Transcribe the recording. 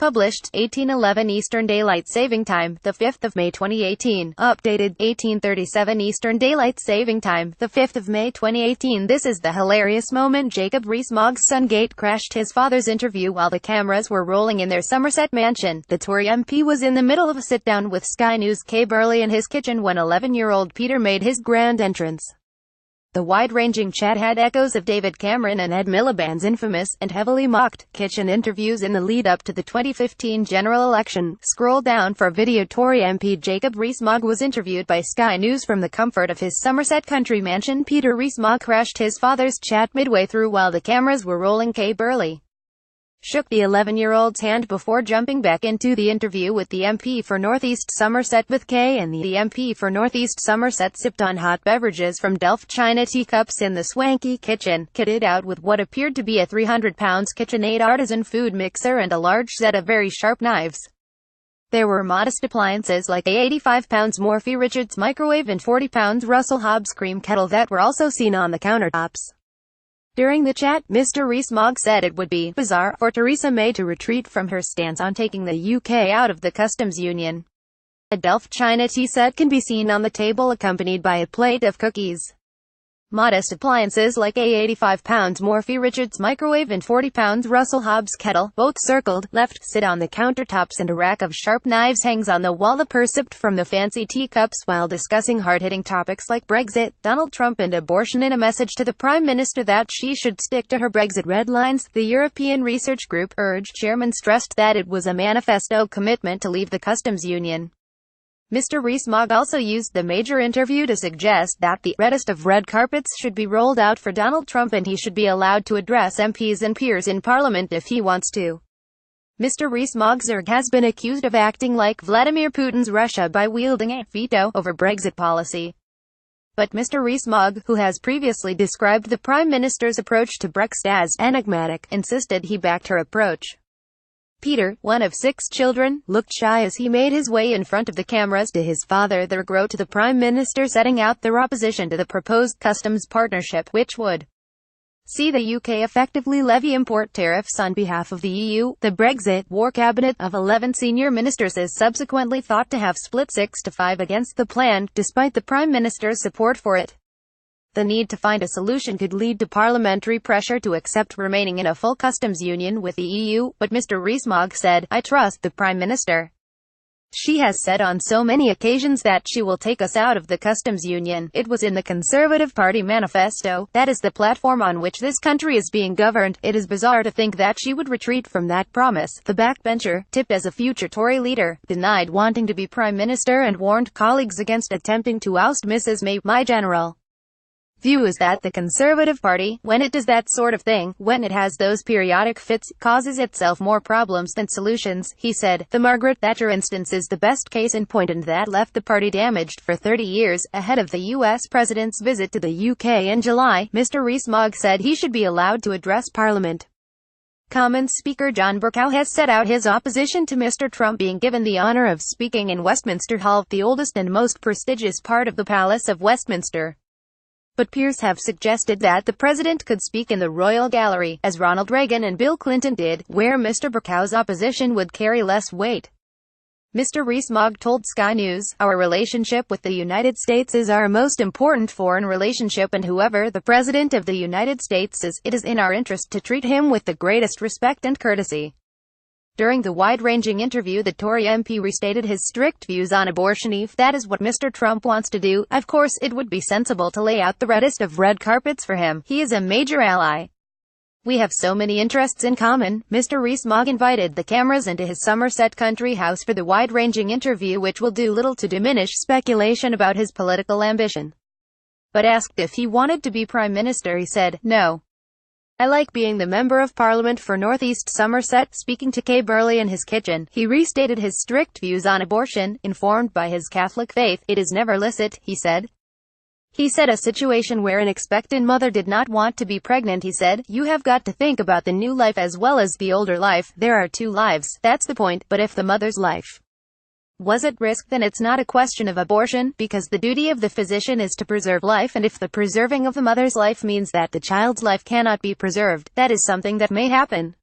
Published, 1811 Eastern Daylight Saving Time, the 5th of May 2018. Updated, 1837 Eastern Daylight Saving Time, the 5th of May 2018. This is the hilarious moment Jacob Rees-Mogg's son gatecrashed his father's interview while the cameras were rolling in their Somerset mansion. The Tory MP was in the middle of a sit-down with Sky News' Kay Burley in his kitchen when 11-year-old Peter made his grand entrance. The wide-ranging chat had echoes of David Cameron and Ed Miliband's infamous, and heavily mocked, kitchen interviews in the lead-up to the 2015 general election. Scroll down for video. Tory MP Jacob Rees-Mogg was interviewed by Sky News from the comfort of his Somerset country mansion. Peter Rees-Mogg crashed his father's chat midway through while the cameras were rolling. Kay Burley shook the 11-year-old's hand before jumping back into the interview with the MP for North East Somerset. With Kay and the MP for North East Somerset sipped on hot beverages from Delft china teacups in the swanky kitchen, kitted out with what appeared to be a 300-pound KitchenAid artisan food mixer and a large set of very sharp knives. There were modest appliances like a 85-pound Morphy Richards microwave and 40-pound Russell Hobbs cream kettle that were also seen on the countertops. During the chat, Mr. Rees-Mogg said it would be bizarre for Theresa May to retreat from her stance on taking the UK out of the customs union. A Delft china tea set can be seen on the table accompanied by a plate of cookies. Modest appliances like a 85-pound Morphy Richards microwave and 40-pound Russell Hobbs kettle, both circled left, sit on the countertops, and a rack of sharp knives hangs on the wall. The pair sipped from the fancy teacups while discussing hard-hitting topics like Brexit, Donald Trump and abortion. In a message to the Prime Minister that she should stick to her Brexit red lines, the European Research Group urged chairman stressed that it was a manifesto commitment to leave the customs union. Mr. Rees-Mogg also used the major interview to suggest that the reddest of red carpets should be rolled out for Donald Trump and he should be allowed to address MPs and peers in Parliament if he wants to. Mr. Rees-Mogg has been accused of acting like Vladimir Putin's Russia by wielding a veto over Brexit policy. But Mr. Rees-Mogg, who has previously described the Prime Minister's approach to Brexit as enigmatic, insisted he backed her approach. Peter, one of 6 children, looked shy as he made his way in front of the cameras to his father. The regret to the Prime Minister setting out their opposition to the proposed customs partnership, which would see the UK effectively levy import tariffs on behalf of the EU. The Brexit War Cabinet of 11 senior ministers is subsequently thought to have split 6-5 against the plan, despite the Prime Minister's support for it. The need to find a solution could lead to parliamentary pressure to accept remaining in a full customs union with the EU, but Mr. Rees-Mogg said, "I trust the Prime Minister. She has said on so many occasions that she will take us out of the customs union. It was in the Conservative Party manifesto. That is the platform on which this country is being governed. It is bizarre to think that she would retreat from that promise." The backbencher, tipped as a future Tory leader, denied wanting to be Prime Minister and warned colleagues against attempting to oust Mrs. May. "My general view is that the Conservative Party, when it does that sort of thing, when it has those periodic fits, causes itself more problems than solutions," he said. The Margaret Thatcher instance is the best case in point, and that left the party damaged for 30 years. Ahead of the US president's visit to the UK in July, Mr. Rees-Mogg said he should be allowed to address Parliament. Commons Speaker John Bercow has set out his opposition to Mr. Trump being given the honour of speaking in Westminster Hall, the oldest and most prestigious part of the Palace of Westminster. But peers have suggested that the president could speak in the Royal Gallery, as Ronald Reagan and Bill Clinton did, where Mr. Bercow's opposition would carry less weight. Mr. Rees-Mogg told Sky News, "Our relationship with the United States is our most important foreign relationship, and whoever the President of the United States is, it is in our interest to treat him with the greatest respect and courtesy." During the wide-ranging interview, the Tory MP restated his strict views on abortion. "If that is what Mr. Trump wants to do, of course it would be sensible to lay out the reddest of red carpets for him. He is a major ally. We have so many interests in common." Mr. Rees-Mogg invited the cameras into his Somerset country house for the wide-ranging interview, which will do little to diminish speculation about his political ambition. But asked if he wanted to be Prime Minister, he said, "No. I like being the Member of Parliament for North East Somerset." Speaking to Kay Burley in his kitchen, he restated his strict views on abortion. "Informed by his Catholic faith, it is never licit," he said. He said a situation where an expectant mother did not want to be pregnant. He said, "You have got to think about the new life as well as the older life. There are 2 lives, that's the point. But if the mother's life was at risk, then it's not a question of abortion, because the duty of the physician is to preserve life, and if the preserving of the mother's life means that the child's life cannot be preserved, that is something that may happen."